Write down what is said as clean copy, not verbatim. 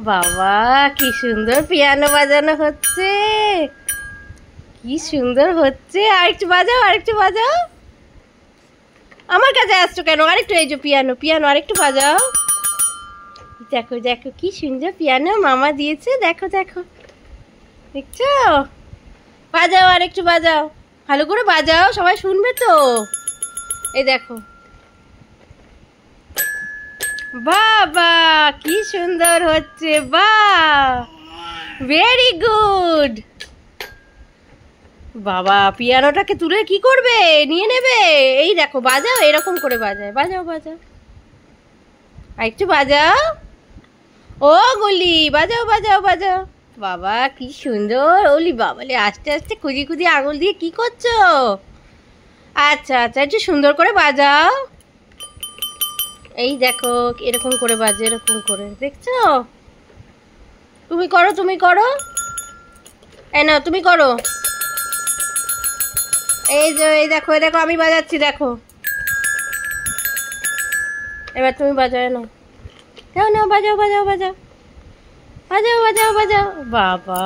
বাবা কি সুন্দর পিয়ানো বাজানো হচ্ছে, কি সুন্দর হচ্ছে। আরেকটু বাজাও, আরেকটু বাজাও। আমার কাছে আসছো কেন? আরেকটু, এই যে পিয়ানো, পিয়ানো আরেকটু বাজাও। দেখো দেখো কি সুন্দর পিয়ানো মামা দিয়েছে, দেখো দেখো, দেখছো? বাজাও, আরেকটু বাজাও, ভালো করে বাজাও, সবাই শুনবে তো। এই দেখো, বাবা কি সুন্দর হচ্ছে, বাহ ভেরি গুড। বাবা পিয়ানোটাকে তুলে কি করবে? নিয়ে নেবে? এই দেখো বাজাও, এরকম করে বাজায়, বাজাও বাজাও, আরেকটু বাজাও। ও গুলি বাজাও বাজাও বাজাও। বাবা কি সুন্দর। ওলি বাবালে, আস্তে আস্তে খুঁজি খুঁজি আঙুল দিয়ে কি করছো? আচ্ছা আচ্ছা, একটু সুন্দর করে বাজাও। এই দেখো এরকম করে বাজে, এরকম করে, দেখছো? তুমি করো, তুমি করো, এই নাও তুমি করো। এই যে, এই দেখো, এই দেখো আমি বাজাচ্ছি, দেখো। এবার তুমি বাজাও, নাও নাও নাও, বাজাও বাজাও বাজাও, বাজাও বাজাও বাজাও। বাবা